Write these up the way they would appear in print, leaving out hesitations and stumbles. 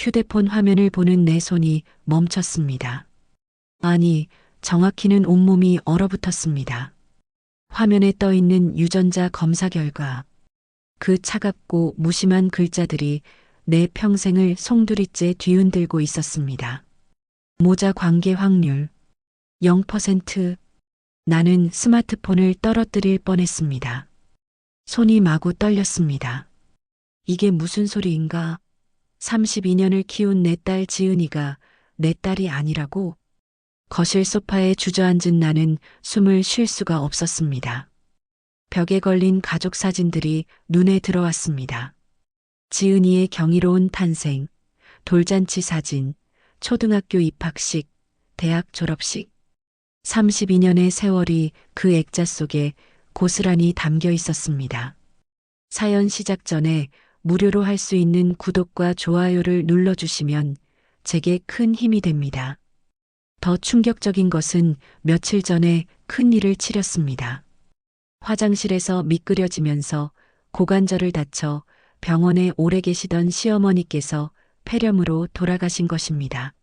휴대폰 화면을 보는 내 손이 멈췄습니다. 아니, 정확히는 온몸이 얼어붙었습니다. 화면에 떠 있는 유전자 검사 결과, 그 차갑고 무심한 글자들이 내 평생을 송두리째 뒤흔들고 있었습니다. 모자 관계 확률 0%. 나는 스마트폰을 떨어뜨릴 뻔했습니다. 손이 마구 떨렸습니다. 이게 무슨 소리인가? 32년을 키운 내 딸 지은이가 내 딸이 아니라고? 거실 소파에 주저앉은 나는 숨을 쉴 수가 없었습니다. 벽에 걸린 가족 사진들이 눈에 들어왔습니다. 지은이의 경이로운 탄생, 돌잔치 사진, 초등학교 입학식, 대학 졸업식. 32년의 세월이 그 액자 속에 고스란히 담겨 있었습니다. 사연 시작 전에 무료로 할 수 있는 구독과 좋아요를 눌러주시면 제게 큰 힘이 됩니다. 더 충격적인 것은 며칠 전에 큰일을 치렀습니다. 화장실에서 미끄러지면서 고관절을 다쳐 병원에 오래 계시던 시어머니께서 폐렴으로 돌아가신 것입니다.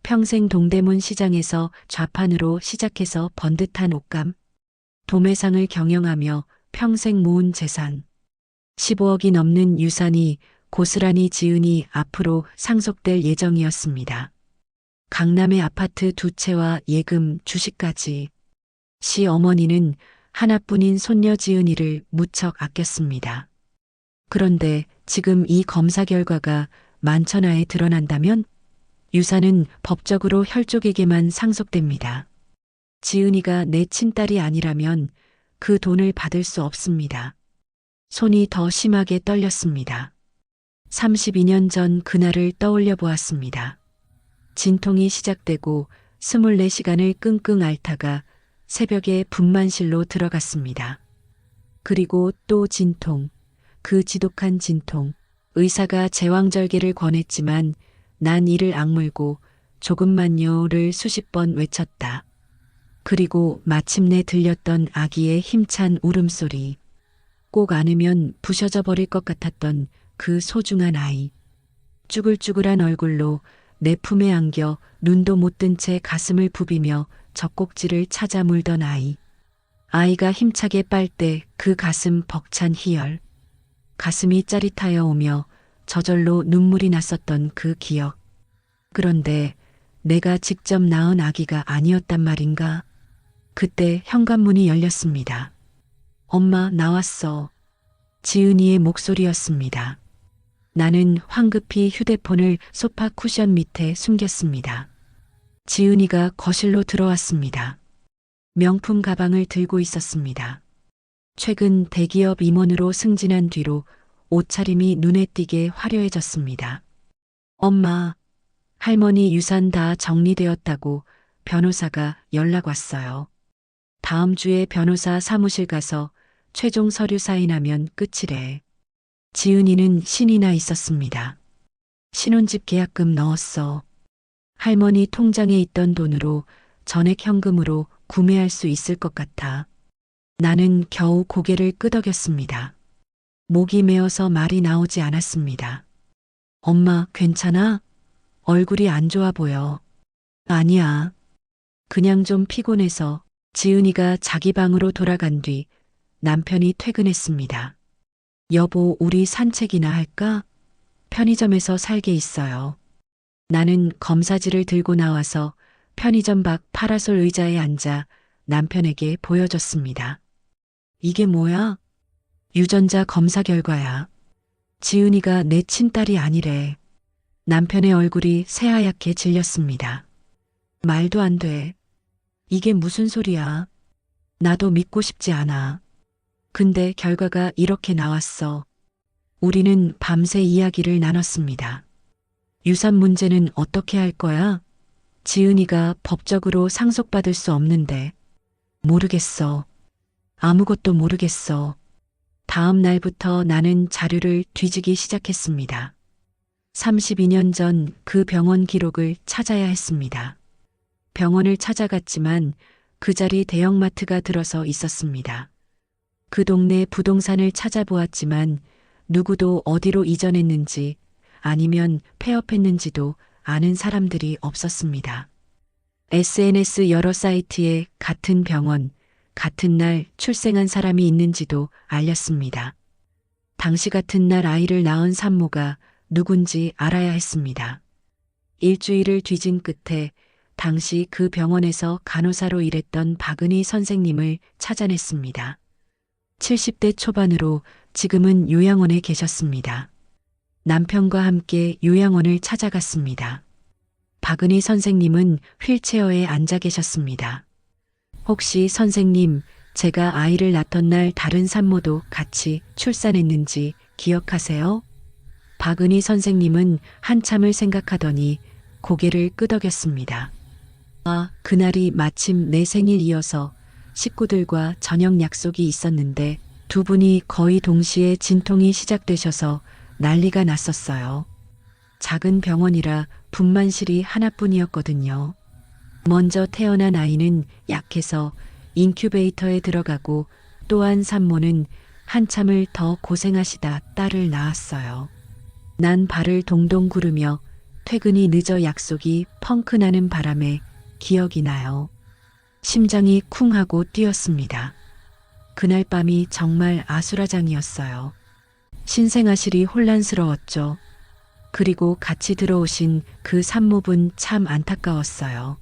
평생 동대문 시장에서 좌판으로 시작해서 번듯한 옷감, 도매상을 경영하며 평생 모은 재산, 15억이 넘는 유산이 고스란히 지은이 앞으로 상속될 예정이었습니다. 강남의 아파트 2채와 예금, 주식까지. 시어머니는 하나뿐인 손녀 지은이를 무척 아꼈습니다. 그런데 지금 이 검사 결과가 만천하에 드러난다면 유산은 법적으로 혈족에게만 상속됩니다. 지은이가 내 친딸이 아니라면 그 돈을 받을 수 없습니다. 손이 더 심하게 떨렸습니다. 32년 전 그날을 떠올려 보았습니다. 진통이 시작되고 24시간을 끙끙 앓다가 새벽에 분만실로 들어갔습니다. 그리고 또 진통, 그 지독한 진통. 의사가 제왕절개를 권했지만 난 이를 악물고 조금만요를 수십 번 외쳤다. 그리고 마침내 들렸던 아기의 힘찬 울음소리. 꼭 안으면 부셔져 버릴 것 같았던 그 소중한 아이. 쭈글쭈글한 얼굴로 내 품에 안겨 눈도 못 뜬 채 가슴을 부비며 젖꼭지를 찾아 물던 아이. 아이가 힘차게 빨 때 그 가슴 벅찬 희열. 가슴이 짜릿하여 오며 저절로 눈물이 났었던 그 기억. 그런데 내가 직접 낳은 아기가 아니었단 말인가? 그때 현관문이 열렸습니다. 엄마, 나왔어. 지은이의 목소리였습니다. 나는 황급히 휴대폰을 소파 쿠션 밑에 숨겼습니다. 지은이가 거실로 들어왔습니다. 명품 가방을 들고 있었습니다. 최근 대기업 임원으로 승진한 뒤로 옷차림이 눈에 띄게 화려해졌습니다. 엄마, 할머니 유산 다 정리되었다고 변호사가 연락 왔어요. 다음 주에 변호사 사무실 가서 최종 서류 사인하면 끝이래. 지은이는 신이 나 있었습니다. 신혼집 계약금 넣었어. 할머니 통장에 있던 돈으로 전액 현금으로 구매할 수 있을 것 같아. 나는 겨우 고개를 끄덕였습니다. 목이 메어서 말이 나오지 않았습니다. 엄마, 괜찮아? 얼굴이 안 좋아 보여. 아니야. 그냥 좀 피곤해서. 지은이가 자기 방으로 돌아간 뒤 남편이 퇴근했습니다. 여보, 우리 산책이나 할까? 편의점에서 살게 있어요. 나는 검사지를 들고 나와서 편의점 밖 파라솔 의자에 앉아 남편에게 보여줬습니다. 이게 뭐야? 유전자 검사 결과야. 지은이가 내 친딸이 아니래. 남편의 얼굴이 새하얗게 질렸습니다. 말도 안 돼. 이게 무슨 소리야? 나도 믿고 싶지 않아. 근데 결과가 이렇게 나왔어. 우리는 밤새 이야기를 나눴습니다. 유산 문제는 어떻게 할 거야? 지은이가 법적으로 상속받을 수 없는데. 모르겠어. 아무것도 모르겠어. 다음 날부터 나는 자료를 뒤지기 시작했습니다. 32년 전 그 병원 기록을 찾아야 했습니다. 병원을 찾아갔지만 그 자리 대형마트가 들어서 있었습니다. 그 동네 부동산을 찾아보았지만 누구도 어디로 이전했는지 아니면 폐업했는지도 아는 사람들이 없었습니다. SNS 여러 사이트에 같은 병원, 같은 날 출생한 사람이 있는지도 알렸습니다. 당시 같은 날 아이를 낳은 산모가 누군지 알아야 했습니다. 일주일을 뒤진 끝에 당시 그 병원에서 간호사로 일했던 박은희 선생님을 찾아냈습니다. 70대 초반으로 지금은 요양원에 계셨습니다. 남편과 함께 요양원을 찾아갔습니다. 박은희 선생님은 휠체어에 앉아 계셨습니다. 혹시 선생님, 제가 아이를 낳던 날 다른 산모도 같이 출산했는지 기억하세요? 박은희 선생님은 한참을 생각하더니 고개를 끄덕였습니다. 아, 그날이 마침 내 생일이어서 식구들과 저녁 약속이 있었는데 두 분이 거의 동시에 진통이 시작되셔서 난리가 났었어요. 작은 병원이라 분만실이 하나뿐이었거든요. 먼저 태어난 아이는 약해서 인큐베이터에 들어가고 또 한 산모는 한참을 더 고생하시다 딸을 낳았어요. 난 발을 동동 구르며 퇴근이 늦어 약속이 펑크 나는 바람에 기억이 나요. 심장이 쿵 하고 뛰었습니다. 그날 밤이 정말 아수라장이었어요. 신생아실이 혼란스러웠죠. 그리고 같이 들어오신 그 산모분 참 안타까웠어요.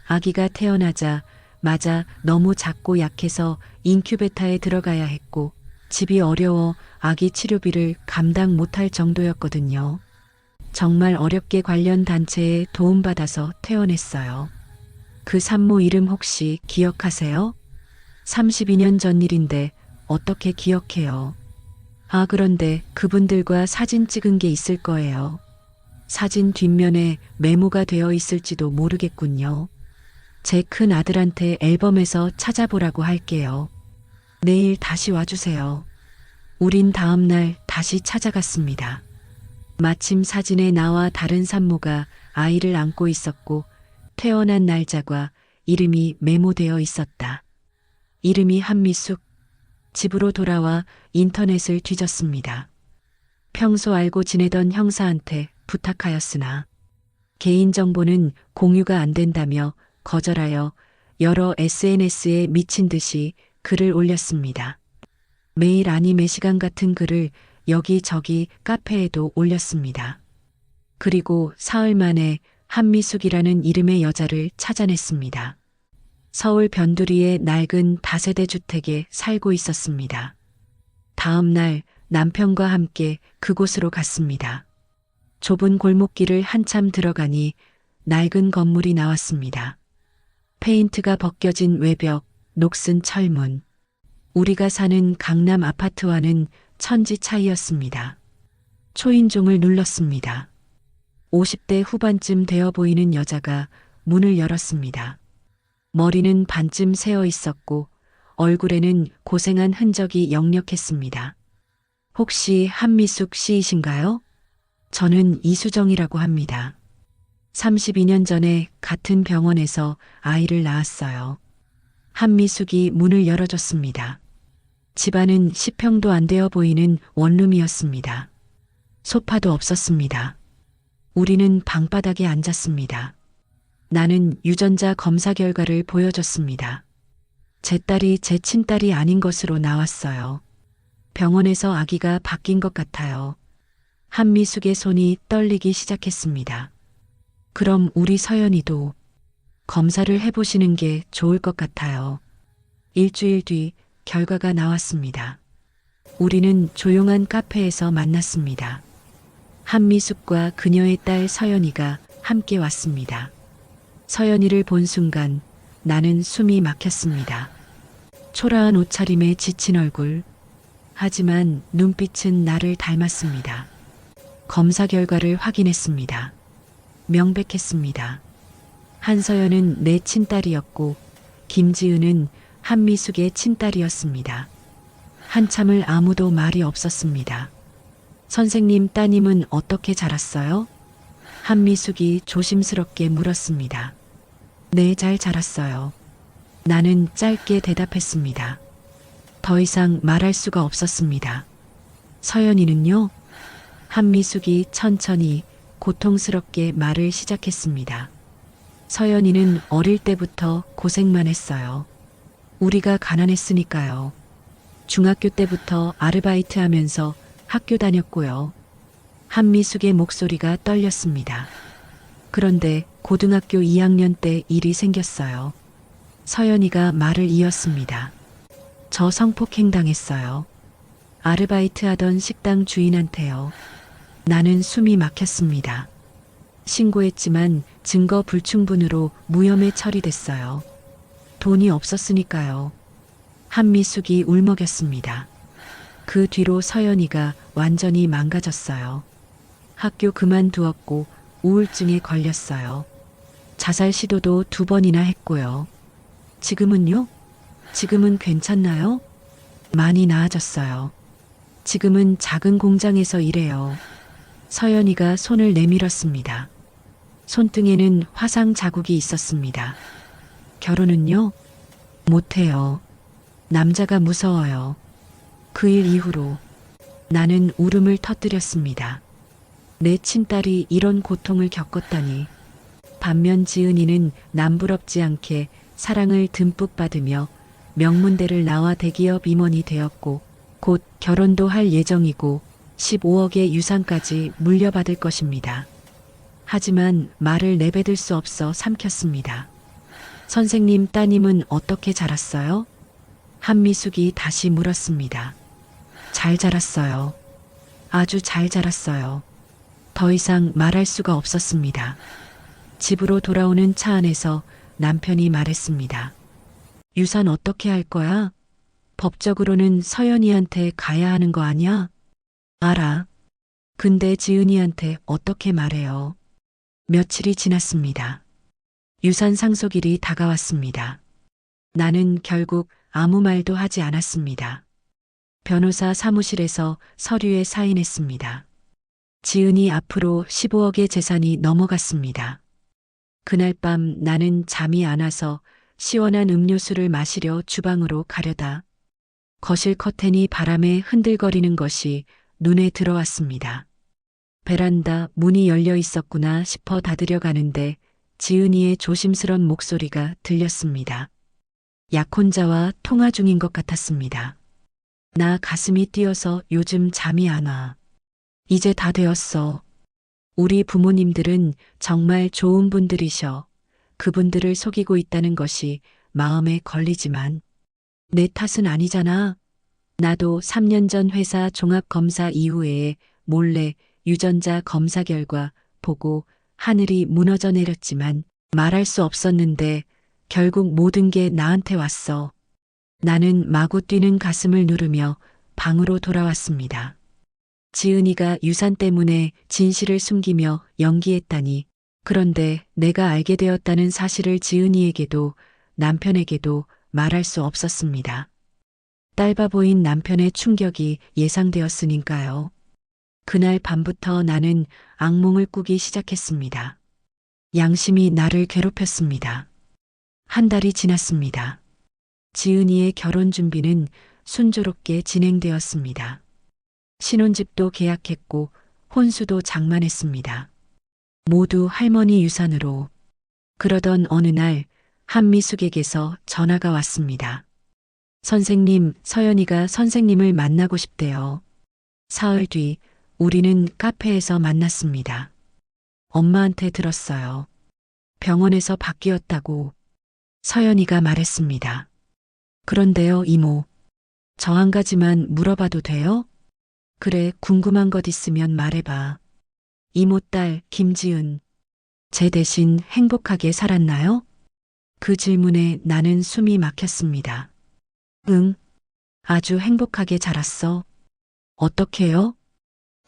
아기가 태어나자 맞아 너무 작고 약해서 인큐베터에 들어가야 했고 집이 어려워 아기 치료비를 감당 못할 정도였거든요. 정말 어렵게 관련 단체에 도움받아서 퇴원했어요. 그 산모 이름 혹시 기억하세요? 32년 전 일인데 어떻게 기억해요? 아, 그런데 그분들과 사진 찍은 게 있을 거예요. 사진 뒷면에 메모가 되어 있을지도 모르겠군요. 제 큰 아들한테 앨범에서 찾아보라고 할게요. 내일 다시 와주세요. 우린 다음 날 다시 찾아갔습니다. 마침 사진에 나와 다른 산모가 아이를 안고 있었고 퇴원한 날짜와 이름이 메모되어 있었다. 이름이 한미숙. 집으로 돌아와 인터넷을 뒤졌습니다. 평소 알고 지내던 형사한테 부탁하였으나 개인정보는 공유가 안 된다며 거절하여 여러 SNS에 미친 듯이 글을 올렸습니다. 매일 아니 매시간 같은 글을 여기저기 카페에도 올렸습니다. 그리고 사흘 만에 한미숙이라는 이름의 여자를 찾아냈습니다. 서울 변두리의 낡은 다세대 주택에 살고 있었습니다. 다음 날 남편과 함께 그곳으로 갔습니다. 좁은 골목길을 한참 들어가니 낡은 건물이 나왔습니다. 페인트가 벗겨진 외벽, 녹슨 철문. 우리가 사는 강남 아파트와는 천지 차이였습니다. 초인종을 눌렀습니다. 50대 후반쯤 되어 보이는 여자가 문을 열었습니다. 머리는 반쯤 새어 있었고 얼굴에는 고생한 흔적이 역력했습니다. 혹시 한미숙 씨이신가요? 저는 이수정이라고 합니다. 32년 전에 같은 병원에서 아이를 낳았어요. 한미숙이 문을 열어줬습니다. 집안은 10평도 안 되어 보이는 원룸이었습니다. 소파도 없었습니다. 우리는 방바닥에 앉았습니다. 나는 유전자 검사 결과를 보여줬습니다. 제 딸이 제 친딸이 아닌 것으로 나왔어요. 병원에서 아기가 바뀐 것 같아요. 한미숙의 손이 떨리기 시작했습니다. 그럼 우리 서연이도 검사를 해보시는 게 좋을 것 같아요. 일주일 뒤 결과가 나왔습니다. 우리는 조용한 카페에서 만났습니다. 한미숙과 그녀의 딸 서연이가 함께 왔습니다. 서연이를 본 순간 나는 숨이 막혔습니다. 초라한 옷차림에 지친 얼굴. 하지만 눈빛은 나를 닮았습니다. 검사 결과를 확인했습니다. 명백했습니다. 한서연은 내 친딸이었고 김지은은 한미숙의 친딸이었습니다. 한참을 아무도 말이 없었습니다. 선생님, 따님은 어떻게 자랐어요? 한미숙이 조심스럽게 물었습니다. 네, 잘 자랐어요. 나는 짧게 대답했습니다. 더 이상 말할 수가 없었습니다. 서연이는요? 한미숙이 천천히 고통스럽게 말을 시작했습니다. 서연이는 어릴 때부터 고생만 했어요. 우리가 가난했으니까요. 중학교 때부터 아르바이트 하면서 학교 다녔고요. 한미숙의 목소리가 떨렸습니다. 그런데 고등학교 2학년 때 일이 생겼어요. 서연이가 말을 이었습니다. 저 성폭행 당했어요. 아르바이트 하던 식당 주인한테요. 나는 숨이 막혔습니다. 신고했지만 증거 불충분으로 무혐의 처리됐어요. 돈이 없었으니까요. 한미숙이 울먹였습니다. 그 뒤로 서연이가 완전히 망가졌어요. 학교 그만두었고 우울증에 걸렸어요. 자살 시도도 2번이나 했고요. 지금은요? 지금은 괜찮나요? 많이 나아졌어요. 지금은 작은 공장에서 일해요. 서연이가 손을 내밀었습니다. 손등에는 화상 자국이 있었습니다. 결혼은요? 못해요. 남자가 무서워요. 그 일 이후로 나는 울음을 터뜨렸습니다. 내 친딸이 이런 고통을 겪었다니. 반면 지은이는 남부럽지 않게 사랑을 듬뿍 받으며 명문대를 나와 대기업 임원이 되었고 곧 결혼도 할 예정이고 15억의 유산까지 물려받을 것입니다. 하지만 말을 내뱉을 수 없어 삼켰습니다. 선생님 따님은 어떻게 자랐어요? 한미숙이 다시 물었습니다. 잘 자랐어요. 아주 잘 자랐어요. 더 이상 말할 수가 없었습니다. 집으로 돌아오는 차 안에서 남편이 말했습니다. 유산 어떻게 할 거야? 법적으로는 서연이한테 가야 하는 거 아니야? 알아. 근데 지은이한테 어떻게 말해요? 며칠이 지났습니다. 유산 상속일이 다가왔습니다. 나는 결국 아무 말도 하지 않았습니다. 변호사 사무실에서 서류에 사인했습니다. 지은이 앞으로 15억의 재산이 넘어갔습니다. 그날 밤 나는 잠이 안 와서 시원한 음료수를 마시려 주방으로 가려다 거실 커튼이 바람에 흔들거리는 것이 눈에 들어왔습니다. 베란다 문이 열려 있었구나 싶어 닫으려 가는데 지은이의 조심스런 목소리가 들렸습니다. 약혼자와 통화 중인 것 같았습니다. 나 가슴이 뛰어서 요즘 잠이 안 와. 이제 다 되었어. 우리 부모님들은 정말 좋은 분들이셔. 그분들을 속이고 있다는 것이 마음에 걸리지만 내 탓은 아니잖아. 나도 3년 전 회사 종합검사 이후에 몰래 유전자 검사 결과 보고 하늘이 무너져 내렸지만 말할 수 없었는데 결국 모든 게 나한테 왔어. 나는 마구 뛰는 가슴을 누르며 방으로 돌아왔습니다. 지은이가 유산 때문에 진실을 숨기며 연기했다니. 그런데 내가 알게 되었다는 사실을 지은이에게도 남편에게도 말할 수 없었습니다. 딸바보인 남편의 충격이 예상되었으니까요. 그날 밤부터 나는 악몽을 꾸기 시작했습니다. 양심이 나를 괴롭혔습니다. 한 달이 지났습니다. 지은이의 결혼 준비는 순조롭게 진행되었습니다. 신혼집도 계약했고 혼수도 장만했습니다. 모두 할머니 유산으로. 그러던 어느 날 한미숙에게서 전화가 왔습니다. 선생님, 서연이가 선생님을 만나고 싶대요. 사흘 뒤 우리는 카페에서 만났습니다. 엄마한테 들었어요. 병원에서 바뀌었다고 서연이가 말했습니다. 그런데요, 이모. 저 한 가지만 물어봐도 돼요? 그래, 궁금한 것 있으면 말해봐. 이모 딸 김지은, 제 대신 행복하게 살았나요? 그 질문에 나는 숨이 막혔습니다. 응, 아주 행복하게 자랐어. 어떻게요?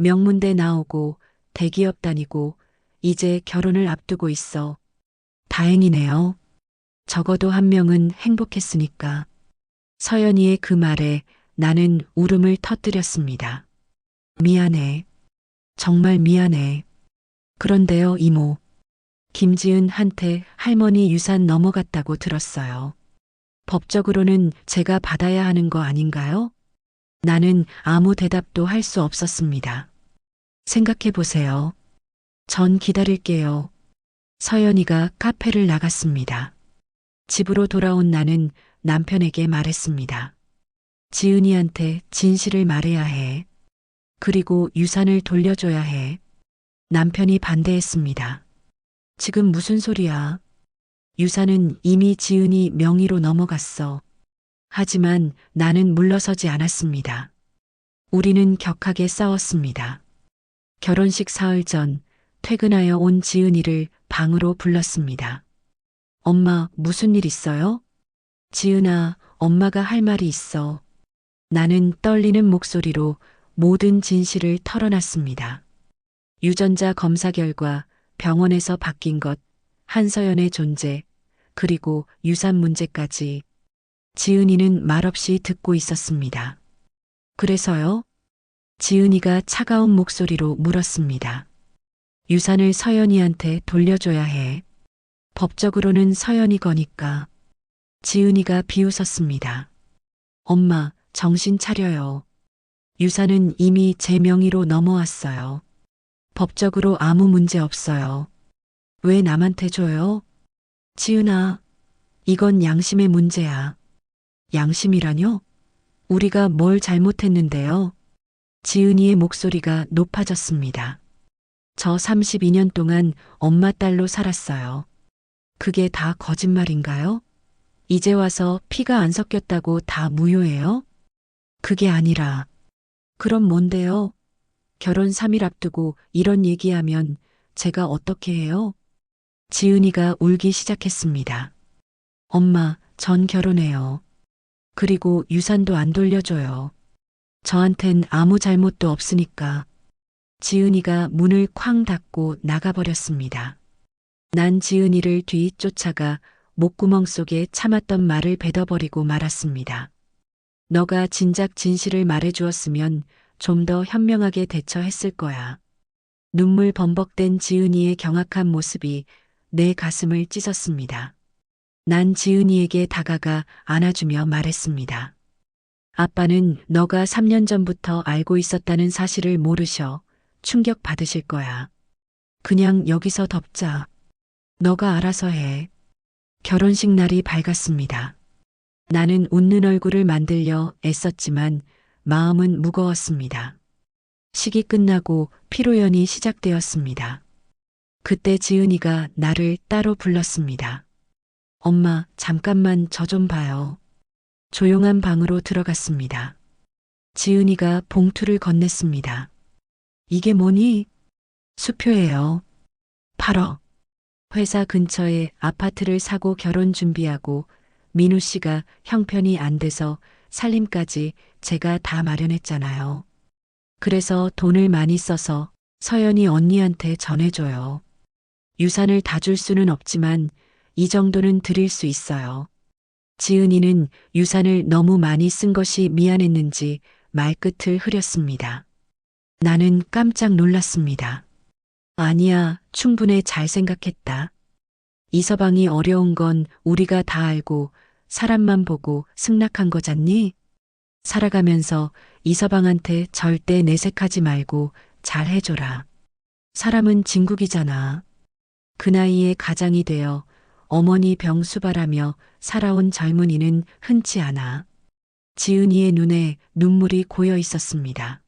명문대 나오고 대기업 다니고 이제 결혼을 앞두고 있어. 다행이네요. 적어도 한 명은 행복했으니까. 서연이의 그 말에 나는 울음을 터뜨렸습니다. 미안해. 정말 미안해. 그런데요, 이모. 김지은한테 할머니 유산 넘어갔다고 들었어요. 법적으로는 제가 받아야 하는 거 아닌가요? 나는 아무 대답도 할 수 없었습니다. 생각해 보세요. 전 기다릴게요. 서연이가 카페를 나갔습니다. 집으로 돌아온 나는 남편에게 말했습니다. 지은이한테 진실을 말해야 해. 그리고 유산을 돌려줘야 해. 남편이 반대했습니다. 지금 무슨 소리야? 유산은 이미 지은이 명의로 넘어갔어. 하지만 나는 물러서지 않았습니다. 우리는 격하게 싸웠습니다. 결혼식 사흘 전 퇴근하여 온 지은이를 방으로 불렀습니다. 엄마, 무슨 일 있어요? 지은아, 엄마가 할 말이 있어. 나는 떨리는 목소리로 모든 진실을 털어놨습니다. 유전자 검사 결과 병원에서 바뀐 것, 한서연의 존재, 그리고 유산 문제까지 지은이는 말없이 듣고 있었습니다. 그래서요? 지은이가 차가운 목소리로 물었습니다. 유산을 서연이한테 돌려줘야 해. 법적으로는 서연이 거니까. 지은이가 비웃었습니다. 엄마, 정신 차려요. 유산은 이미 제 명의로 넘어왔어요. 법적으로 아무 문제 없어요. 왜 남한테 줘요? 지은아, 이건 양심의 문제야. 양심이라뇨? 우리가 뭘 잘못했는데요? 지은이의 목소리가 높아졌습니다. 저 32년 동안 엄마 딸로 살았어요. 그게 다 거짓말인가요? 이제 와서 피가 안 섞였다고 다 무효예요? 그게 아니라, 그럼 뭔데요? 결혼 3일 앞두고 이런 얘기하면 제가 어떻게 해요? 지은이가 울기 시작했습니다. 엄마, 전 결혼해요. 그리고 유산도 안 돌려줘요. 저한텐 아무 잘못도 없으니까. 지은이가 문을 쾅 닫고 나가버렸습니다. 난 지은이를 뒤쫓아가 목구멍 속에 참았던 말을 뱉어버리고 말았습니다. 너가 진작 진실을 말해주었으면 좀 더 현명하게 대처했을 거야. 눈물 범벅된 지은이의 경악한 모습이 내 가슴을 찢었습니다. 난 지은이에게 다가가 안아주며 말했습니다. 아빠는 너가 3년 전부터 알고 있었다는 사실을 모르셔. 충격 받으실 거야. 그냥 여기서 덮자. 너가 알아서 해. 결혼식 날이 밝았습니다. 나는 웃는 얼굴을 만들려 애썼지만 마음은 무거웠습니다. 식이 끝나고 피로연이 시작되었습니다. 그때 지은이가 나를 따로 불렀습니다. 엄마, 잠깐만 저 좀 봐요. 조용한 방으로 들어갔습니다. 지은이가 봉투를 건넸습니다. 이게 뭐니? 수표예요. 8억. 회사 근처에 아파트를 사고 결혼 준비하고 민우 씨가 형편이 안 돼서 살림까지 제가 다 마련했잖아요. 그래서 돈을 많이 써서 서연이 언니한테 전해줘요. 유산을 다 줄 수는 없지만 이 정도는 드릴 수 있어요. 지은이는 유산을 너무 많이 쓴 것이 미안했는지 말끝을 흐렸습니다. 나는 깜짝 놀랐습니다. 아니야, 충분히 잘 생각했다. 이 서방이 어려운 건 우리가 다 알고 사람만 보고 승낙한 거잖니? 살아가면서 이 서방한테 절대 내색하지 말고 잘 해줘라. 사람은 진국이잖아. 그 나이에 가장이 되어 어머니 병 수발하며 살아온 젊은이는 흔치 않아. 지은이의 눈에 눈물이 고여 있었습니다.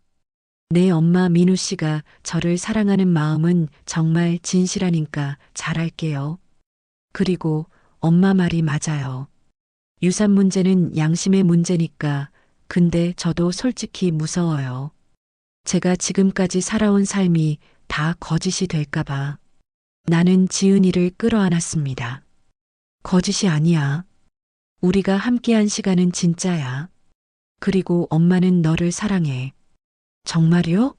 내 엄마 민우 씨가 저를 사랑하는 마음은 정말 진실하니까 잘할게요. 그리고 엄마 말이 맞아요. 유산 문제는 양심의 문제니까. 근데 저도 솔직히 무서워요. 제가 지금까지 살아온 삶이 다 거짓이 될까봐. 나는 지은이를 끌어안았습니다. 거짓이 아니야. 우리가 함께한 시간은 진짜야. 그리고 엄마는 너를 사랑해. 정말이요?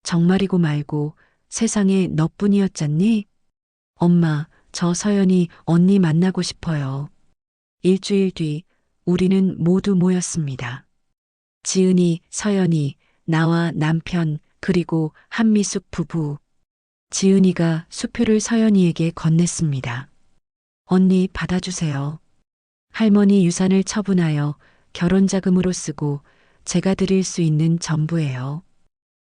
정말이고 말고 세상에 너뿐이었잖니? 엄마, 저 서연이 언니 만나고 싶어요. 일주일 뒤 우리는 모두 모였습니다. 지은이, 서연이, 나와 남편, 그리고 한미숙 부부. 지은이가 수표를 서연이에게 건넸습니다. 언니 받아주세요. 할머니 유산을 처분하여 결혼자금으로 쓰고 제가 드릴 수 있는 전부예요.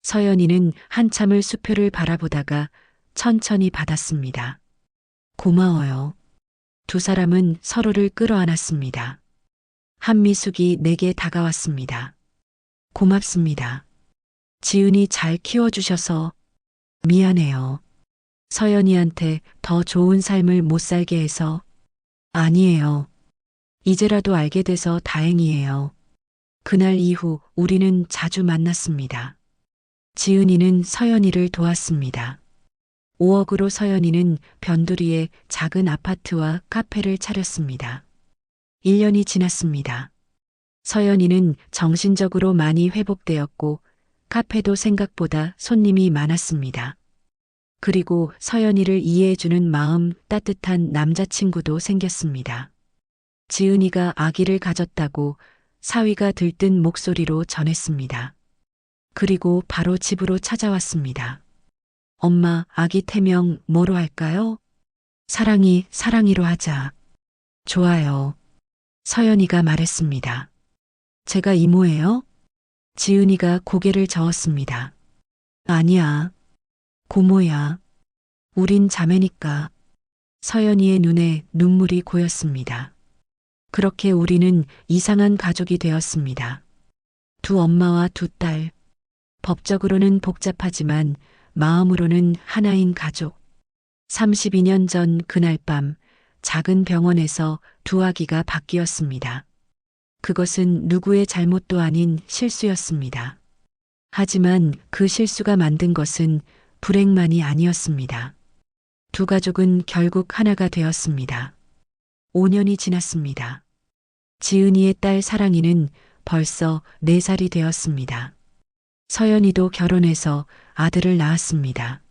서연이는 한참을 수표를 바라보다가 천천히 받았습니다. 고마워요. 두 사람은 서로를 끌어안았습니다. 한미숙이 내게 다가왔습니다. 고맙습니다. 지은이 잘 키워주셔서 미안해요. 서연이한테 더 좋은 삶을 못 살게 해서 아니에요. 이제라도 알게 돼서 다행이에요. 그날 이후 우리는 자주 만났습니다. 지은이는 서연이를 도왔습니다. 5억으로 서연이는 변두리에 작은 아파트와 카페를 차렸습니다. 1년이 지났습니다. 서연이는 정신적으로 많이 회복되었고 카페도 생각보다 손님이 많았습니다. 그리고 서연이를 이해해주는 마음 따뜻한 남자친구도 생겼습니다. 지은이가 아기를 가졌다고 사위가 들뜬 목소리로 전했습니다. 그리고 바로 집으로 찾아왔습니다. 엄마, 아기 태명 뭐로 할까요? 사랑이로 하자. 좋아요. 서연이가 말했습니다. 제가 이모예요? 지은이가 고개를 저었습니다. 아니야. 고모야. 우린 자매니까. 서연이의 눈에 눈물이 고였습니다. 그렇게 우리는 이상한 가족이 되었습니다. 두 엄마와 두 딸. 법적으로는 복잡하지만 마음으로는 하나인 가족. 32년 전 그날 밤 작은 병원에서 두 아기가 바뀌었습니다. 그것은 누구의 잘못도 아닌 실수였습니다. 하지만 그 실수가 만든 것은 불행만이 아니었습니다. 두 가족은 결국 하나가 되었습니다. 5년이 지났습니다. 지은이의 딸 사랑이는 벌써 4살이 되었습니다. 서연이도 결혼해서 아들을 낳았습니다.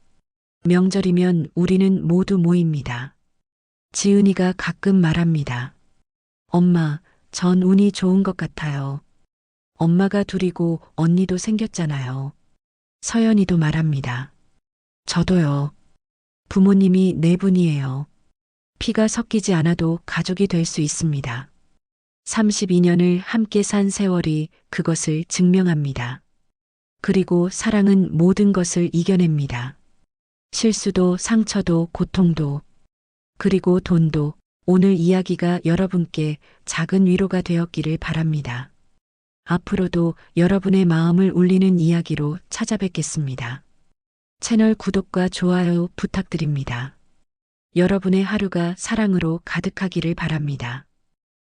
명절이면 우리는 모두 모입니다. 지은이가 가끔 말합니다. 엄마, 전 운이 좋은 것 같아요. 엄마가 둘이고 언니도 생겼잖아요. 서연이도 말합니다. 저도요. 부모님이 4분이에요. 피가 섞이지 않아도 가족이 될 수 있습니다. 32년을 함께 산 세월이 그것을 증명합니다. 그리고 사랑은 모든 것을 이겨냅니다. 실수도 상처도 고통도 그리고 돈도. 오늘 이야기가 여러분께 작은 위로가 되었기를 바랍니다. 앞으로도 여러분의 마음을 울리는 이야기로 찾아뵙겠습니다. 채널 구독과 좋아요 부탁드립니다. 여러분의 하루가 사랑으로 가득하기를 바랍니다.